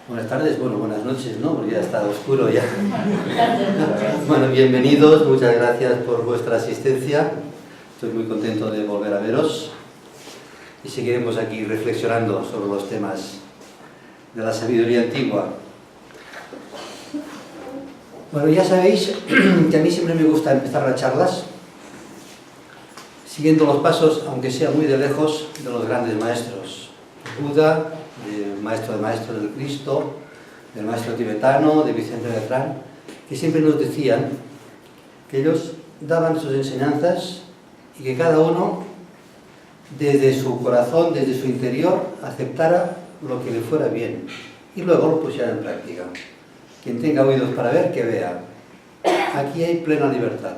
Buenas tardes, bueno, buenas noches, ¿no? Porque ya está oscuro ya. Bueno, bienvenidos, muchas gracias por vuestra asistencia. Estoy muy contento de volver a veros. Y seguiremos aquí reflexionando sobre los temas de la sabiduría antigua. Bueno, ya sabéis que a mí siempre me gusta empezar las charlas siguiendo los pasos, aunque sea muy de lejos, de los grandes maestros. Buda, del maestro de maestros del Cristo, del maestro tibetano, de Vicente Bertrán, que siempre nos decían que ellos daban sus enseñanzas y que cada uno, desde su corazón, desde su interior, aceptara lo que le fuera bien y luego lo pusiera en práctica. Quien tenga oídos para ver, que vea. Aquí hay plena libertad.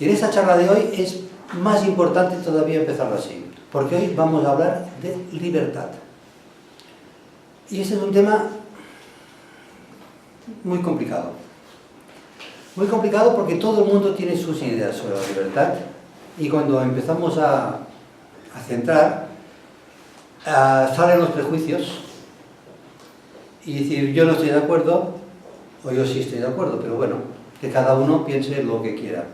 Y en esta charla de hoy es más importante todavía empezarlo así, porque hoy vamos a hablar de libertad. Y este es un tema muy complicado. Muy complicado porque todo el mundo tiene sus ideas sobre la libertad y cuando empezamos a centrar, salen los prejuicios y decir yo no estoy de acuerdo o yo sí estoy de acuerdo, pero bueno, que cada uno piense lo que quiera.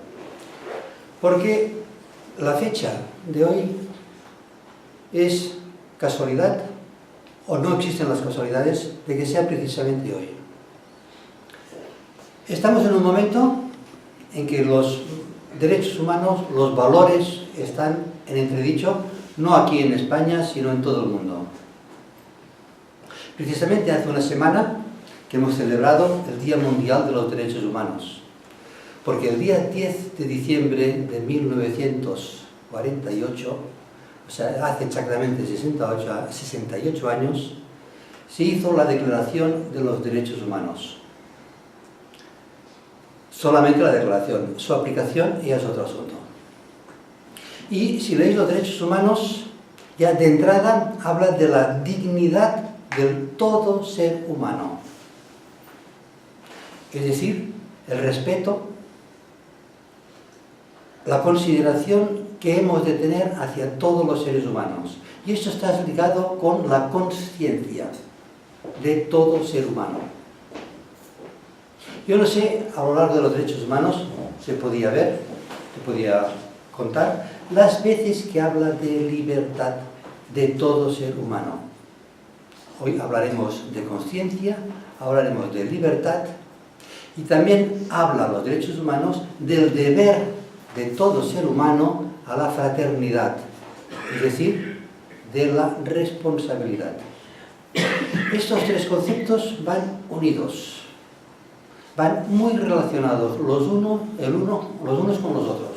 Porque la fecha de hoy es casualidad o no existen las casualidades de que sea precisamente hoy. Estamos en un momento en que los derechos humanos, los valores están en entredicho, no aquí en España, sino en todo el mundo. Precisamente hace una semana que hemos celebrado el Día Mundial de los Derechos Humanos, porque el día 10 de diciembre de 1948, o sea, hace exactamente 68 años, se hizo la Declaración de los Derechos Humanos. Solamente la declaración, su aplicación ya es otro asunto. Y si leéis los derechos humanos, ya de entrada habla de la dignidad del todo ser humano. Es decir, el respeto, la consideración que hemos de tener hacia todos los seres humanos. Y esto está ligado con la conciencia de todo ser humano. Yo no sé, a lo largo de los derechos humanos, se podía ver, se podía contar, las veces que habla de libertad de todo ser humano. Hoy hablaremos de conciencia, hablaremos de libertad, y también habla los derechos humanos del deber de todo ser humano a la fraternidad, es decir, de la responsabilidad. Estos tres conceptos van unidos, van muy relacionados los unos con los otros.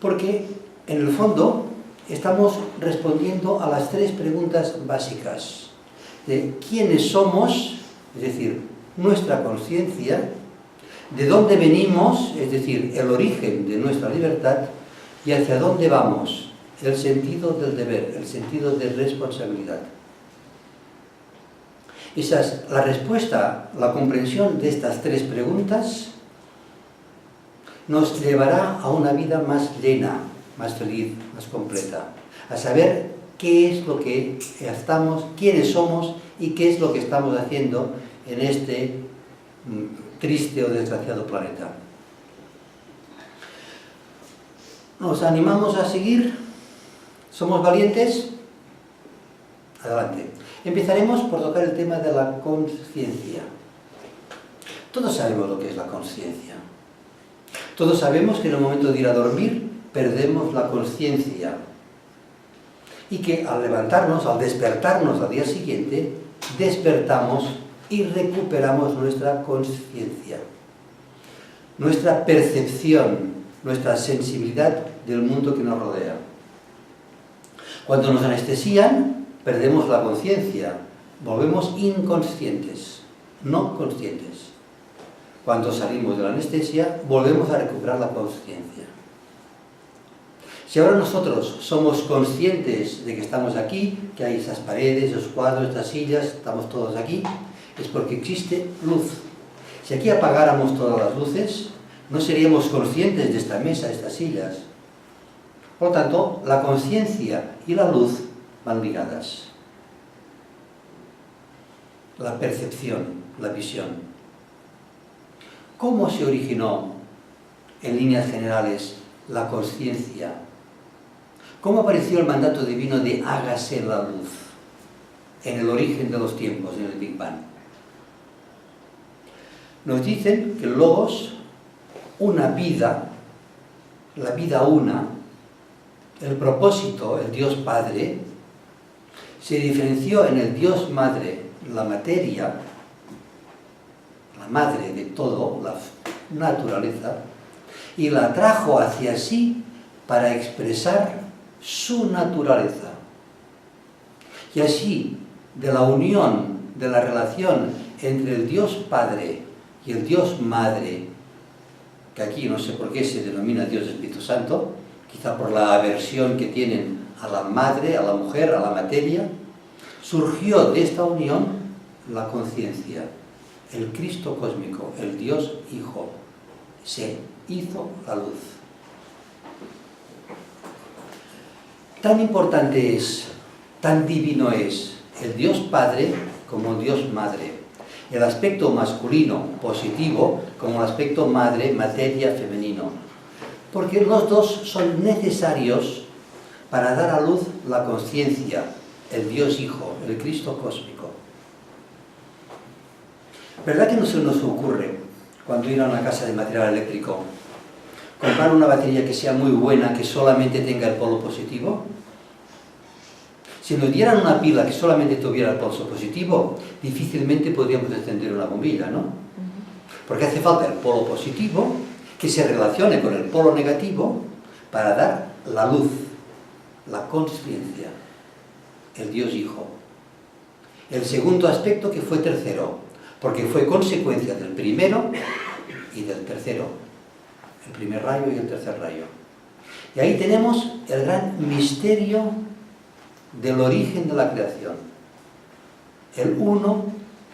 Porque, en el fondo, estamos respondiendo a las tres preguntas básicas de quiénes somos, es decir, nuestra conciencia, de dónde venimos, es decir, el origen de nuestra libertad, y hacia dónde vamos, el sentido del deber, el sentido de responsabilidad. Esa es la respuesta, la comprensión de estas tres preguntas nos llevará a una vida más llena, más feliz, más completa, a saber qué es lo que estamos, quiénes somos y qué es lo que estamos haciendo en este triste o desgraciado planeta. ¿Nos animamos a seguir? ¿Somos valientes? Adelante. Empezaremos por tocar el tema de la conciencia. Todos sabemos lo que es la conciencia. Todos sabemos que en el momento de ir a dormir perdemos la conciencia y que al levantarnos, al despertarnos al día siguiente, despertamos y recuperamos nuestra conciencia, nuestra percepción, nuestra sensibilidad del mundo que nos rodea. Cuando nos anestesian, perdemos la conciencia, volvemos inconscientes, no conscientes. Cuando salimos de la anestesia, volvemos a recuperar la conciencia. Si ahora nosotros somos conscientes de que estamos aquí, que hay esas paredes, esos cuadros, estas sillas, estamos todos aquí, es porque existe luz. Si aquí apagáramos todas las luces, no seríamos conscientes de esta mesa, de estas sillas. Por lo tanto, la conciencia y la luz van ligadas. la percepción, la visión. ¿Cómo se originó, en líneas generales, la consciencia? ¿Cómo apareció el mandato divino de hágase la luz en el origen de los tiempos, en el Big Bang? Nos dicen que el Logos, una vida, la vida una, el propósito, el Dios Padre, se diferenció en el Dios Madre, la materia, la madre de todo, la naturaleza, y la trajo hacia sí para expresar su naturaleza. Y así, de la unión, de la relación entre el Dios Padre y el Dios Madre, que aquí no sé por qué se denomina Dios Espíritu Santo, quizá por la aversión que tienen a la madre, a la mujer, a la materia, surgió de esta unión la conciencia, el Cristo cósmico, el Dios Hijo, se hizo la luz. Tan importante es, tan divino es el Dios Padre como el Dios Madre, el aspecto masculino, positivo, como el aspecto madre, materia, femenino, porque los dos son necesarios para dar a luz la conciencia, el Dios Hijo, el Cristo cósmico. ¿Verdad que no se nos ocurre, cuando ir a una casa de material eléctrico, comprar una batería que sea muy buena, que solamente tenga el polo positivo? Si nos dieran una pila que solamente tuviera el polo positivo, difícilmente podríamos encender una bombilla, ¿no? Porque hace falta el polo positivo que se relacione con el polo negativo para dar la luz, la consciencia, el Dios Hijo. El segundo aspecto que fue tercero, porque fue consecuencia del primero y del tercero, el primer rayo y el tercer rayo. Y ahí tenemos el gran misterio del origen de la creación. El uno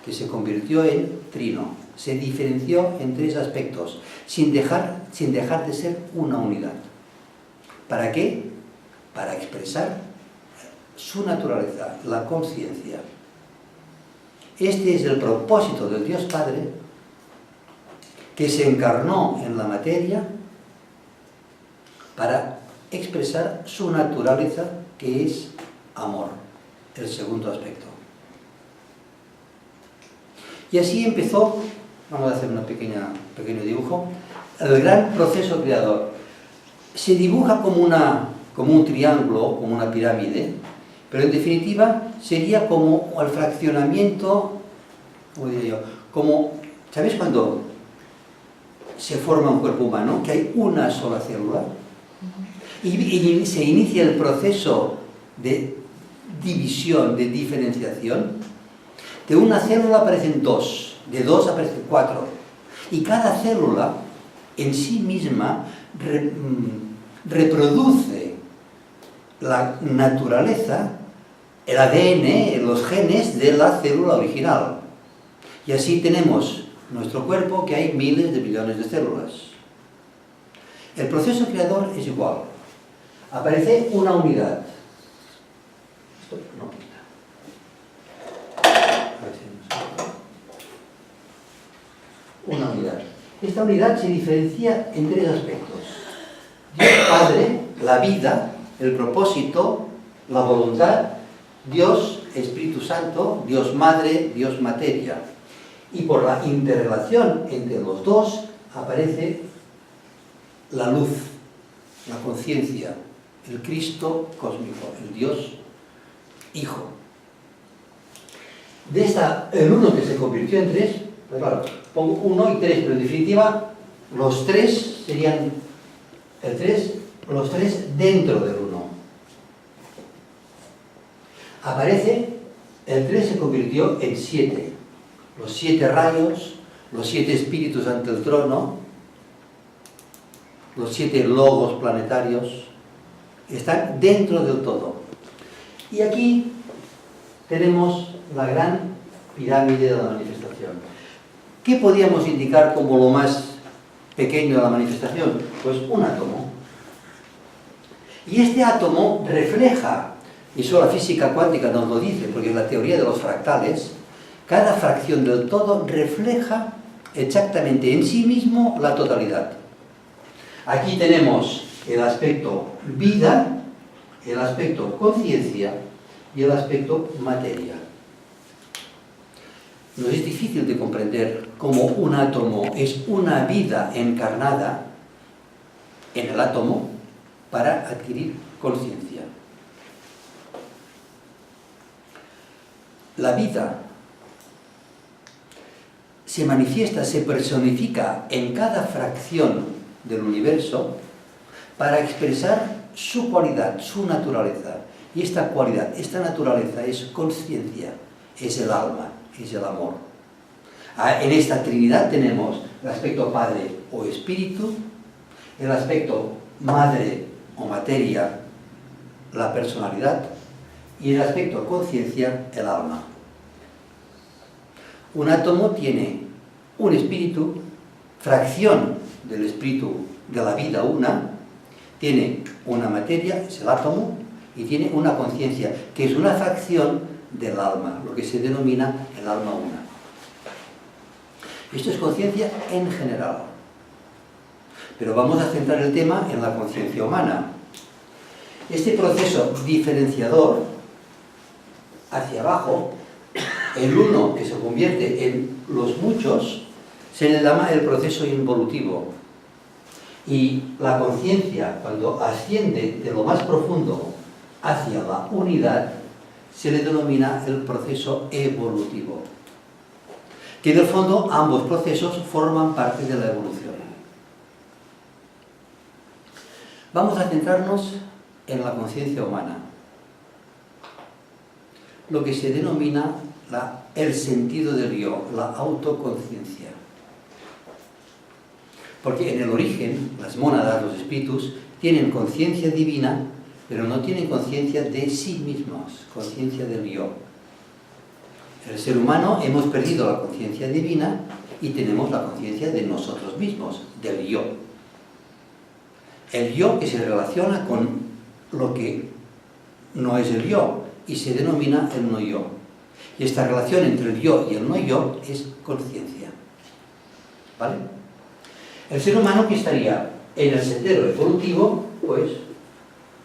que se convirtió en trino, se diferenció en tres aspectos, sin dejar de ser una unidad. ¿Para qué? Para expresar su naturaleza, la conciencia. Este es el propósito del Dios Padre, que se encarnó en la materia para expresar su naturaleza, que es amor, el segundo aspecto. Y así empezó, vamos a hacer un pequeño dibujo, el gran proceso creador. Se dibuja como un triángulo, como una pirámide, pero en definitiva sería como el fraccionamiento, ¿cómo diría yo? Como, ¿sabéis cuando se forma un cuerpo humano? Que hay una sola célula y se inicia el proceso de división, de diferenciación. De una célula aparecen dos, de dos aparecen cuatro, y cada célula en sí misma reproduce la naturaleza, el ADN, los genes de la célula original. Y así tenemos nuestro cuerpo, que hay miles de billones de células. El proceso creador es igual. Aparece una unidad. Esto no quita. Una unidad. Esta unidad se diferencia en tres aspectos. Dios Padre, la vida, el propósito, la voluntad. Dios Espíritu Santo, Dios Madre, Dios Materia. Y por la interrelación entre los dos aparece la luz, la conciencia, el Cristo cósmico, el Dios Hijo. De el uno que se convirtió en tres, pues claro, pongo uno y tres, pero en definitiva los tres serían los tres dentro del uno. Aparece, el 3 se convirtió en 7. Los 7 rayos, los 7 espíritus ante el trono, los 7 logos planetarios, están dentro del todo. Y aquí tenemos la gran pirámide de la manifestación. ¿Qué podríamos indicar como lo más pequeño de la manifestación? Pues un átomo. Y este átomo refleja, y eso la física cuántica nos lo dice, porque es la teoría de los fractales, Cada fracción del todo refleja exactamente en sí mismo la totalidad. Aquí tenemos el aspecto vida, el aspecto conciencia y el aspecto materia. No es difícil de comprender cómo un átomo es una vida encarnada en el átomo para adquirir conciencia. La vida se manifiesta, se personifica en cada fracción del universo para expresar su cualidad, su naturaleza. Y esta cualidad, esta naturaleza es conciencia, es el alma, es el amor. En esta Trinidad tenemos el aspecto Padre o Espíritu, el aspecto Madre o Materia, la personalidad, y el aspecto conciencia, el alma. Un átomo tiene un espíritu, fracción del espíritu de la vida una, tiene una materia, es el átomo, y tiene una conciencia, que es una fracción del alma, lo que se denomina el alma una. Esto es conciencia en general. Pero vamos a centrar el tema en la conciencia humana. Este proceso diferenciador hacia abajo, el uno que se convierte en los muchos, se le llama el proceso involutivo. Y la conciencia, cuando asciende de lo más profundo hacia la unidad, se le denomina el proceso evolutivo. Que en el fondo ambos procesos forman parte de la evolución. Vamos a centrarnos en la conciencia humana, lo que se denomina el sentido del yo, la autoconciencia. Porque en el origen, las mónadas, los espíritus, tienen conciencia divina, pero no tienen conciencia de sí mismos, conciencia del yo. El ser humano hemos perdido la conciencia divina y tenemos la conciencia de nosotros mismos, del yo. El yo que se relaciona con lo que no es el yo y se denomina el no yo. Y esta relación entre el yo y el no yo es conciencia. ¿Vale? El ser humano que estaría en el sendero evolutivo, pues,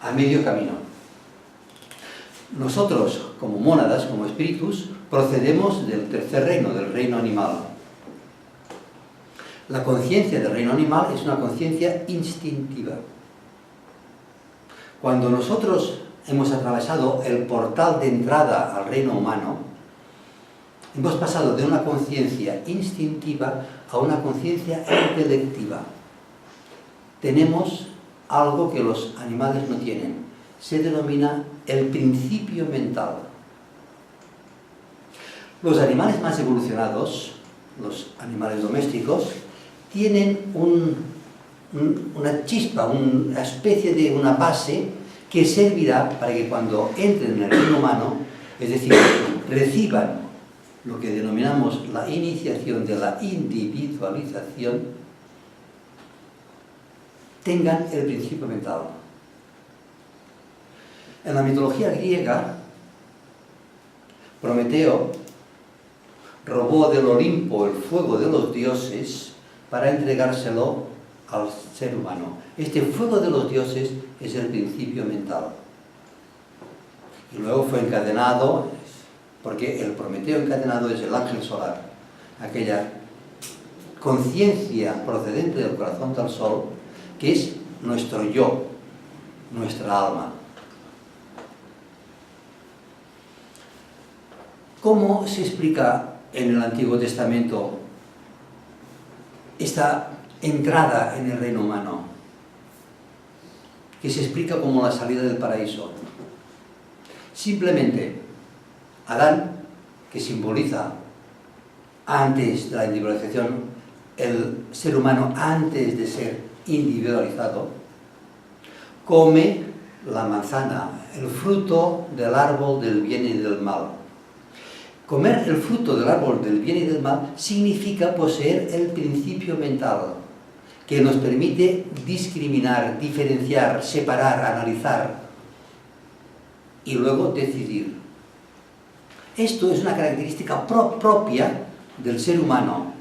a medio camino. Nosotros, como mónadas, como espíritus, procedemos del tercer reino, del reino animal. La conciencia del reino animal es una conciencia instintiva. Cuando nosotros hemos atravesado el portal de entrada al reino humano, hemos pasado de una conciencia instintiva a una conciencia intelectiva. Tenemos algo que los animales no tienen. Se denomina el principio mental. Los animales más evolucionados, los animales domésticos, tienen una chispa, una especie de una base que servirá para que cuando entren en el reino humano, es decir, reciban lo que denominamos la iniciación de la individualización, tengan el principio mental. En la mitología griega, Prometeo robó del Olimpo el fuego de los dioses para entregárselo al ser humano. Este fuego de los dioses es el principio mental. Y luego fue encadenado, porque el Prometeo encadenado es el ángel solar, aquella conciencia procedente del corazón del sol, que es nuestro yo, nuestra alma. ¿Cómo se explica en el Antiguo Testamento esta entrada en el reino humano? Que se explica como la salida del paraíso. Simplemente, Adán, que simboliza antes de la individualización, el ser humano antes de ser individualizado, come la manzana, el fruto del árbol del bien y del mal. Comer el fruto del árbol del bien y del mal significa poseer el principio mental, que nos permite discriminar, diferenciar, separar, analizar y luego decidir. Esto es una característica propia del ser humano.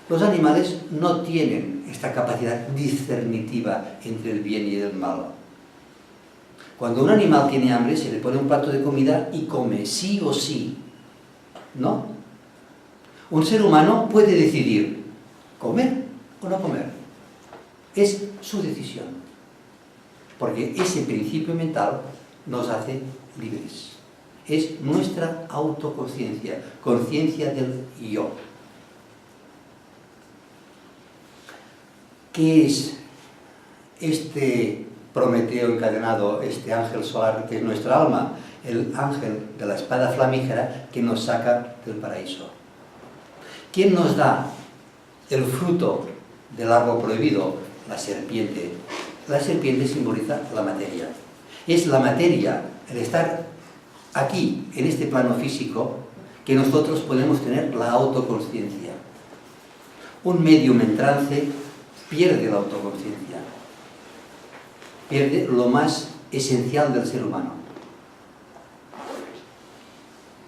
Los animales no tienen esta capacidad discernitiva entre el bien y el mal. Cuando un animal tiene hambre, se le pone un plato de comida y come, sí o sí. ¿No? Un ser humano puede decidir comer o no comer. Es su decisión. Porque ese principio mental nos hace libres. Es nuestra autoconciencia, conciencia del yo. ¿Qué es este Prometeo encadenado, este ángel solar que es nuestra alma? El ángel de la espada flamígera que nos saca del paraíso. ¿Quién nos da el fruto del árbol prohibido? La serpiente. La serpiente simboliza la materia. Es la materia, el estar aquí, en este plano físico, que nosotros podemos tener la autoconsciencia. Un medium en trance pierde la autoconsciencia. Pierde lo más esencial del ser humano.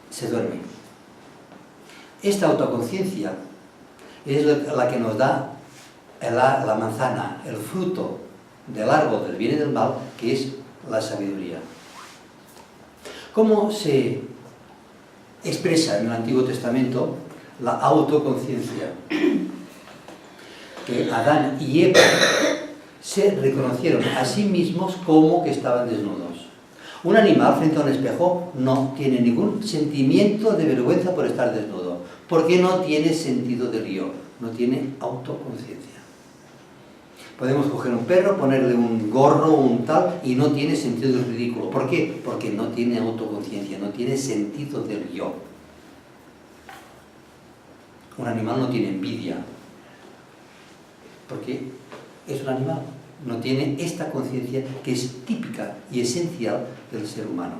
Se duerme. Esta autoconciencia es la que nos da la manzana, el fruto del árbol del bien y del mal, que es la sabiduría. ¿Cómo se expresa en el Antiguo Testamento la autoconciencia? Que Adán y Eva se reconocieron a sí mismos como que estaban desnudos. Un animal frente a un espejo no tiene ningún sentimiento de vergüenza por estar desnudo, porque no tiene sentido del yo, no tiene autoconciencia. Podemos coger un perro, ponerle un gorro o un tal, y no tiene sentido del ridículo. ¿Por qué? Porque no tiene autoconciencia, no tiene sentido del yo. Un animal no tiene envidia, porque es un animal. No tiene esta conciencia que es típica y esencial del ser humano.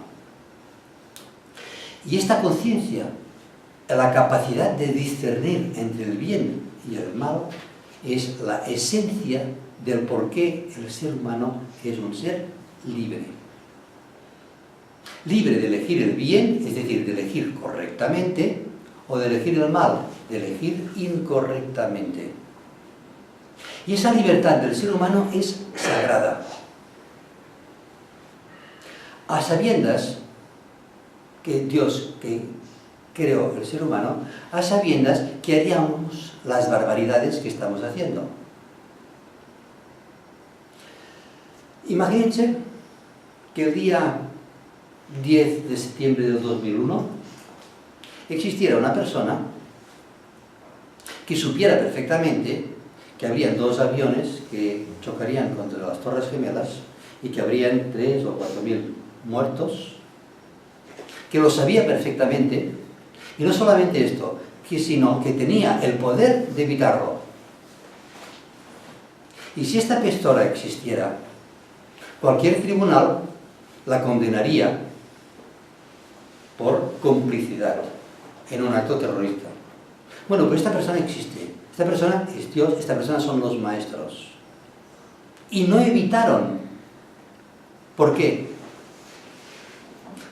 Y esta conciencia, la capacidad de discernir entre el bien y el mal, es la esencia del por qué el ser humano es un ser libre. Libre de elegir el bien, es decir, de elegir correctamente, o de elegir el mal, de elegir incorrectamente. Y esa libertad del ser humano es sagrada. A sabiendas que Dios que creó el ser humano, a sabiendas que haríamos las barbaridades que estamos haciendo. Imagínense que el día 10 de septiembre del 2001 existiera una persona que supiera perfectamente que habrían dos aviones que chocarían contra las Torres Gemelas y que habrían 3 o 4.000 muertos, que lo sabía perfectamente, y no solamente esto, sino que tenía el poder de evitarlo. Y si esta persona existiera, cualquier tribunal la condenaría por complicidad en un acto terrorista. Bueno, pero esta persona existe. Esta persona es Dios, esta persona son los maestros. Y no evitaron. ¿Por qué?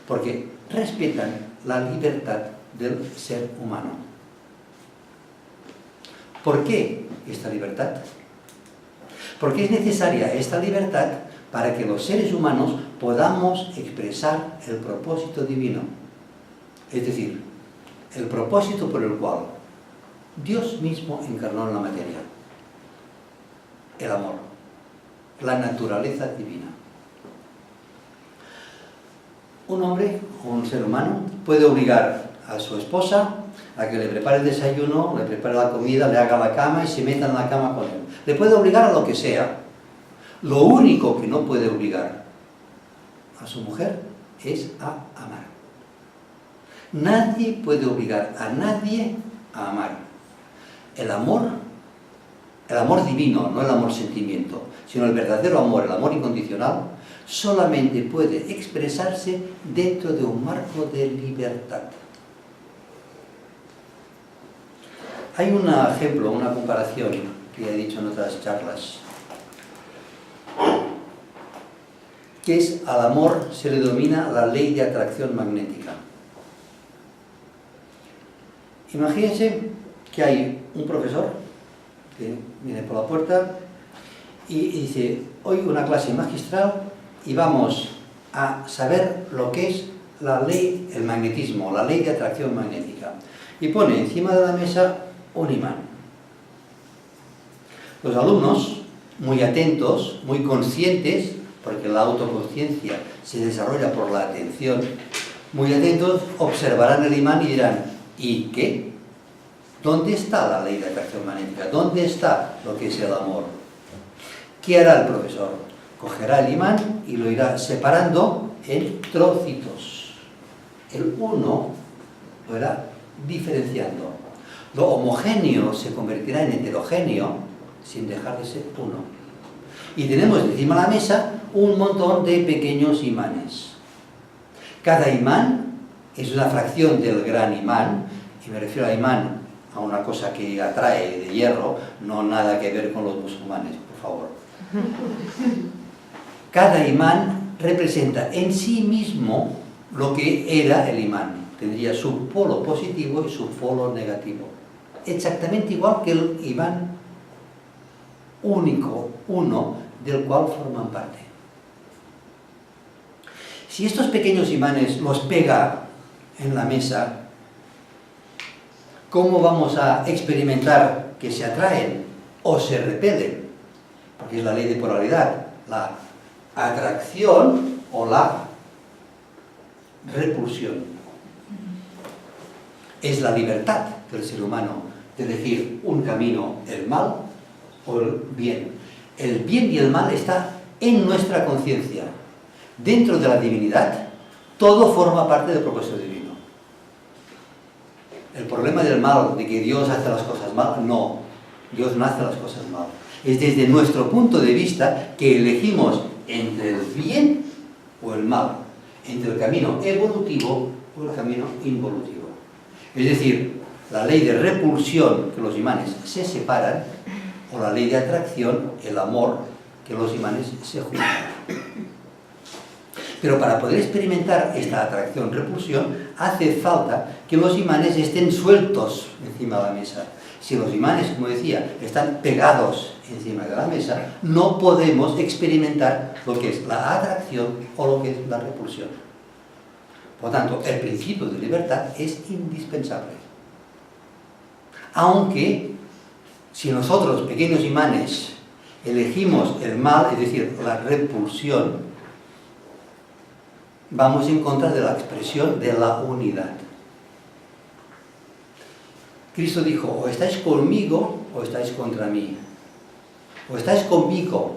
Porque respetan la libertad del ser humano. ¿Por qué esta libertad? Porque es necesaria esta libertad para que los seres humanos podamos expresar el propósito divino. Es decir, el propósito por el cual Dios mismo encarnó en la materia. El amor, la naturaleza divina. Un hombre o un ser humano puede obligar a su esposa a que le prepare el desayuno, le prepare la comida, le haga la cama y se meta en la cama con él. Le puede obligar a lo que sea. Lo único que no puede obligar a su mujer es a amar. Nadie puede obligar a nadie a amar. El amor divino, no el amor sentimiento, sino el verdadero amor, el amor incondicional, solamente puede expresarse dentro de un marco de libertad. Hay un ejemplo, una comparación que he dicho en otras charlas, que es al amor se le denomina la ley de atracción magnética. Imagínense que hay un profesor que viene por la puerta y dice, hoy una clase magistral y vamos a saber lo que es la ley, el magnetismo, la ley de atracción magnética. Y pone encima de la mesa un imán. Los alumnos, muy atentos, muy conscientes, porque la autoconsciencia se desarrolla por la atención, muy atentos, observarán el imán y dirán, ¿y qué? ¿Dónde está la ley de atracción magnética? ¿Dónde está lo que es el amor? ¿Qué hará el profesor? Cogerá el imán y lo irá separando en trocitos. El uno lo irá diferenciando. Lo homogéneo se convertirá en heterogéneo sin dejar de ser uno. Y tenemos encima de la mesa un montón de pequeños imanes. Cada imán es una fracción del gran imán, y me refiero a imán, a una cosa que atrae de hierro, no nada que ver con los musulmanes, por favor. Cada imán representa en sí mismo lo que era el imán. Tendría su polo positivo y su polo negativo. Exactamente igual que el imán único, uno, del cual forman parte. Si estos pequeños imanes los pega en la mesa, ¿cómo vamos a experimentar que se atraen o se repelen? Porque es la ley de polaridad, la atracción o la repulsión. Es la libertad del ser humano de elegir un camino, el mal o el bien. El bien y el mal está en nuestra conciencia. Dentro de la divinidad, todo forma parte del propósito divino. El problema del mal, de que Dios hace las cosas mal, no. Dios no hace las cosas mal. Es desde nuestro punto de vista que elegimos entre el bien o el mal, entre el camino evolutivo o el camino involutivo. Es decir, la ley de repulsión, que los imanes se separan, o la ley de atracción, el amor, que los imanes se juntan. Pero para poder experimentar esta atracción-repulsión, hace falta que los imanes estén sueltos encima de la mesa. Si los imanes, como decía, están pegados encima de la mesa, no podemos experimentar lo que es la atracción o lo que es la repulsión. Por tanto, el principio de libertad es indispensable. Aunque, si nosotros, pequeños imanes, elegimos el mal, es decir, la repulsión, vamos en contra de la expresión de la unidad. Cristo dijo, o estáis conmigo o estáis contra mí. O estáis conmigo,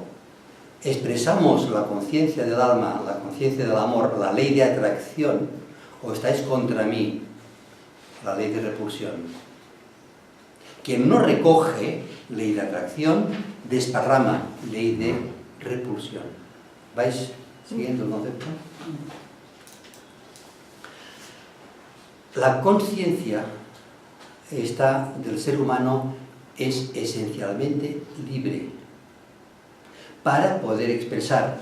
expresamos la conciencia del alma, la conciencia del amor, la ley de atracción, o estáis contra mí, la ley de repulsión. Quien no recoge ley de atracción, desparrama ley de repulsión. ¿Vais siguiendo el concepto? La conciencia del ser humano es esencialmente libre para poder expresar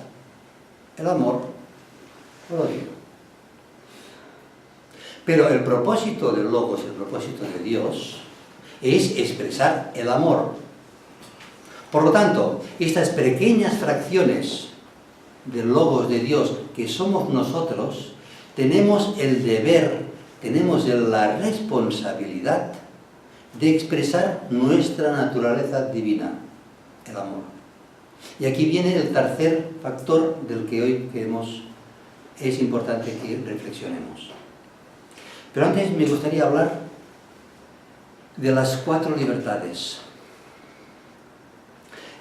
el amor o el odio. Pero el propósito del Logos, el propósito de Dios, es expresar el amor. Por lo tanto, estas pequeñas fracciones del Logos de Dios que somos nosotros, tenemos el deber, tenemos la responsabilidad de expresar nuestra naturaleza divina, el amor. Y aquí viene el tercer factor del que hoy es importante que reflexionemos. Pero antes me gustaría hablar de las 4 libertades.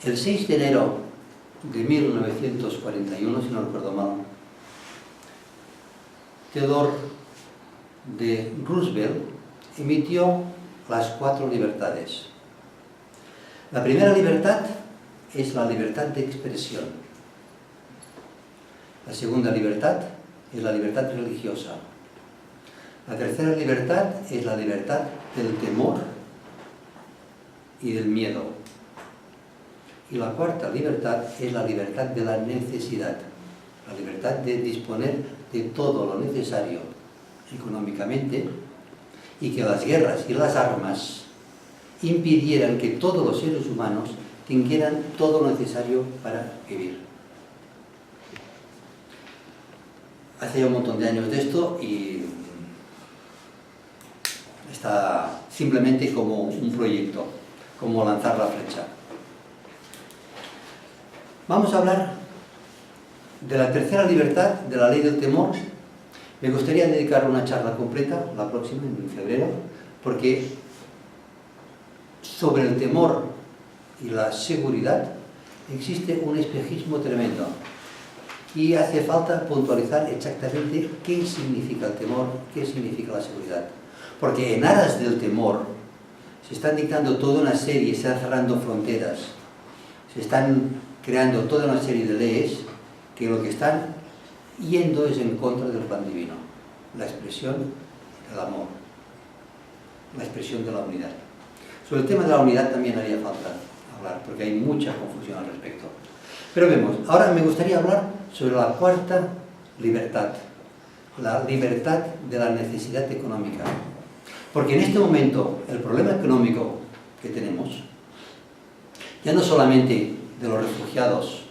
El 6 de enero de 1941, si no recuerdo mal, Theodore de Roosevelt emitió las 4 libertades. La primera libertad es la libertad de expresión. La segunda libertad es la libertad religiosa. La tercera libertad es la libertad del temor y del miedo. Y la cuarta libertad es la libertad de la necesidad, la libertad de disponer de todo lo necesario económicamente y que las guerras y las armas impidieran que todos los seres humanos tuvieran todo lo necesario para vivir. Hace ya un montón de años de esto y está simplemente como un proyecto, como lanzar la flecha. Vamos a hablar de la tercera libertad, de la ley del temor. Me gustaría dedicar una charla completa, la próxima, en febrero, porque sobre el temor y la seguridad existe un espejismo tremendo. Y hace falta puntualizar exactamente qué significa el temor, qué significa la seguridad. Porque en aras del temor se están dictando toda una serie, se están cerrando fronteras, se están creando toda una serie de leyes que lo que están yendo es en contra del plan divino. La expresión del amor, la expresión de la unidad. Sobre el tema de la unidad también haría falta hablar, porque hay mucha confusión al respecto. Pero vemos, ahora me gustaría hablar sobre la cuarta libertad, la libertad de la necesidad económica. Porque en este momento el problema económico que tenemos, ya no solamente de los refugiados,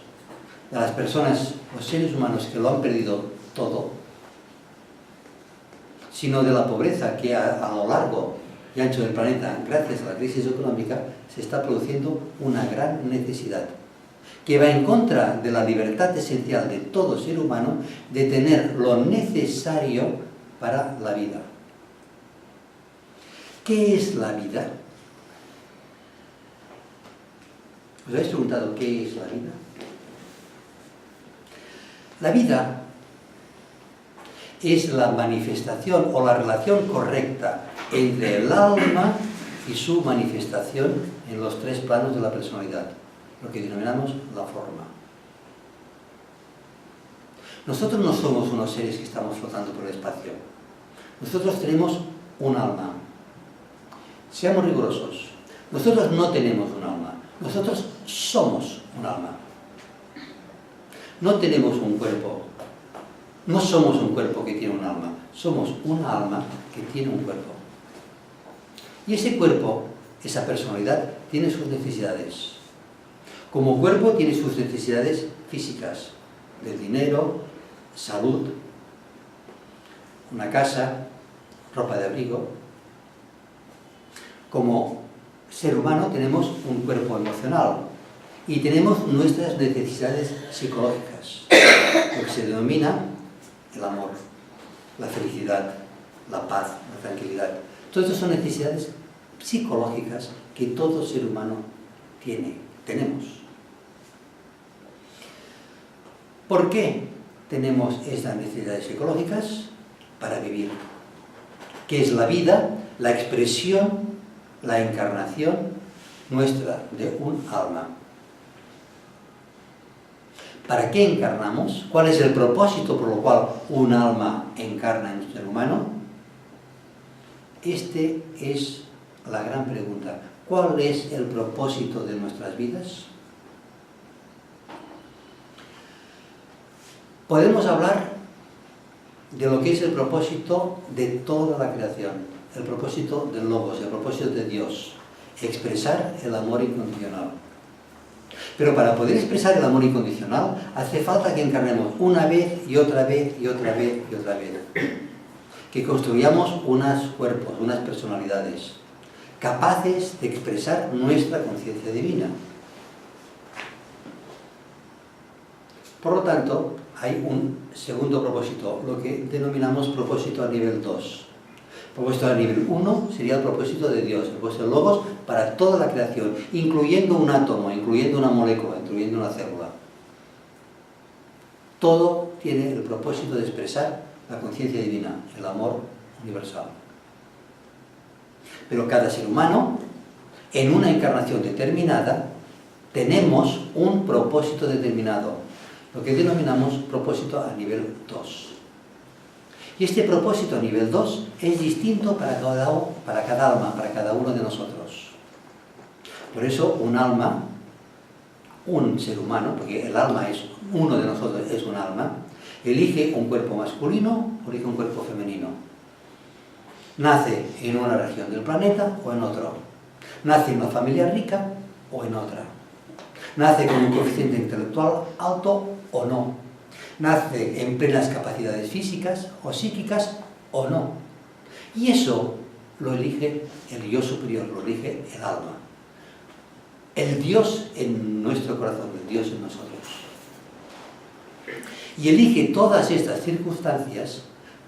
de las personas, los seres humanos que lo han perdido todo, sino de la pobreza que a lo largo y ancho del planeta, gracias a la crisis económica, se está produciendo una gran necesidad que va en contra de la libertad esencial de todo ser humano de tener lo necesario para la vida. ¿Qué es la vida? ¿Os habéis preguntado qué es la vida? La vida es la manifestación o la relación correcta entre el alma y su manifestación en los tres planos de la personalidad, lo que denominamos la forma. Nosotros no somos unos seres que estamos flotando por el espacio. Nosotros tenemos un alma. Seamos rigurosos. Nosotros no tenemos un alma. Nosotros somos un alma. No tenemos un cuerpo. No somos un cuerpo que tiene un alma. Somos una alma que tiene un cuerpo. Y ese cuerpo, esa personalidad, tiene sus necesidades. Como cuerpo tiene sus necesidades físicas, del dinero, salud, una casa, ropa de abrigo. Como ser humano tenemos un cuerpo emocional y tenemos nuestras necesidades psicológicas, lo que se denomina el amor, la felicidad, la paz, la tranquilidad. Todas estas son necesidades psicológicas que todo ser humano tenemos. ¿Por qué tenemos estas necesidades psicológicas? Para vivir. ¿Qué es la vida? La expresión, la encarnación nuestra de un alma. ¿Para qué encarnamos? ¿Cuál es el propósito por lo cual un alma encarna en un ser humano? Este es la gran pregunta. ¿Cuál es el propósito de nuestras vidas? Podemos hablar de lo que es el propósito de toda la creación, el propósito del Logos, el propósito de Dios, expresar el amor incondicional. Pero para poder expresar el amor incondicional hace falta que encarnemos una vez y otra vez y otra vez y otra vez. Que construyamos unos cuerpos, unas personalidades capaces de expresar nuestra conciencia divina. Por lo tanto, hay un segundo propósito, lo que denominamos propósito a nivel 2. Propósito a nivel 1 sería el propósito de Dios, el propósito de Logos para toda la creación, incluyendo un átomo, incluyendo una molécula, incluyendo una célula. Todo tiene el propósito de expresar la conciencia divina, el amor universal. Pero cada ser humano, en una encarnación determinada, tenemos un propósito determinado, lo que denominamos propósito a nivel 2. Y este propósito a nivel 2 es distinto para cada alma, para cada uno de nosotros. Por eso un alma, un ser humano, porque el alma es uno de nosotros, es un alma, elige un cuerpo masculino o elige un cuerpo femenino. Nace en una región del planeta o en otro. Nace en una familia rica o en otra. Nace con un coeficiente intelectual alto o no. Nace en plenas capacidades físicas o psíquicas o no. Y eso lo elige el yo superior, lo elige el alma. El Dios en nuestro corazón, el Dios en nosotros. Y elige todas estas circunstancias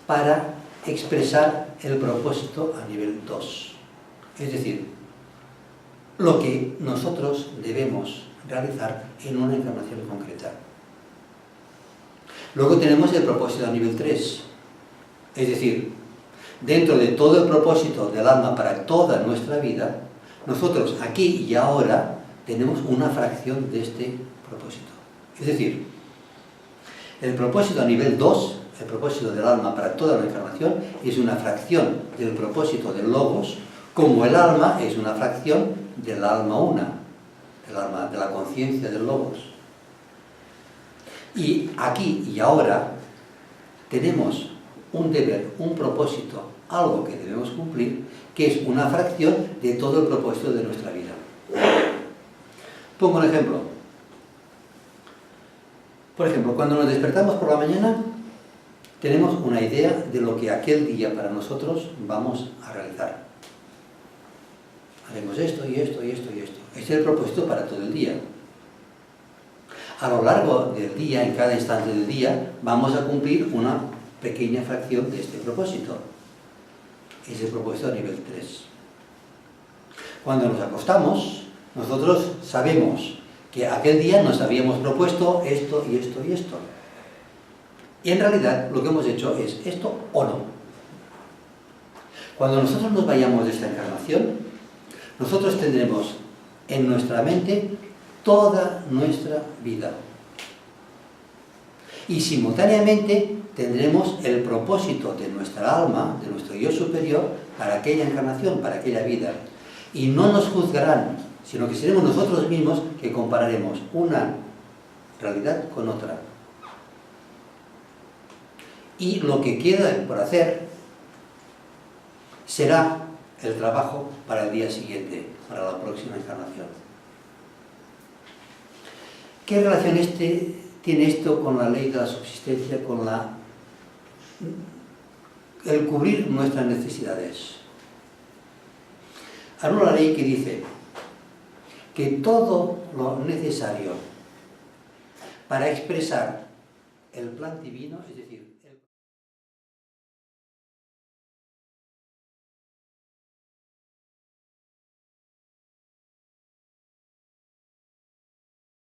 para expresar el propósito a nivel 2. Es decir, lo que nosotros debemos realizar en una encarnación concreta. Luego tenemos el propósito a nivel 3. Es decir, dentro de todo el propósito del alma para toda nuestra vida, nosotros aquí y ahora tenemos una fracción de este propósito. Es decir, el propósito a nivel 2, el propósito del alma para toda la encarnación, es una fracción del propósito del Logos, como el alma es una fracción del alma una, del alma, de la conciencia del Logos. Y aquí y ahora tenemos un deber, un propósito, algo que debemos cumplir, que es una fracción de todo el propósito de nuestra vida. Pongo un ejemplo. Por ejemplo, cuando nos despertamos por la mañana, tenemos una idea de lo que aquel día para nosotros vamos a realizar. Haremos esto y esto y esto y esto. Este es el propósito para todo el día. A lo largo del día, en cada instante del día, vamos a cumplir una pequeña fracción de este propósito. Es el propósito a nivel 3. Cuando nos acostamos, nosotros sabemos que aquel día nos habíamos propuesto esto y esto y esto. Y en realidad lo que hemos hecho es esto o no. Cuando nosotros nos vayamos de esta encarnación, nosotros tendremos en nuestra mente toda nuestra vida. Y simultáneamente tendremos el propósito de nuestra alma, de nuestro yo superior, para aquella encarnación, para aquella vida. Y no nos juzgarán, sino que seremos nosotros mismos que compararemos una realidad con otra. Y lo que queda por hacer será el trabajo para el día siguiente, para la próxima encarnación. ¿Qué relación tiene esto con la ley de la subsistencia, con el cubrir nuestras necesidades? Hay una ley que dice que todo lo necesario para expresar el plan divino, es decir,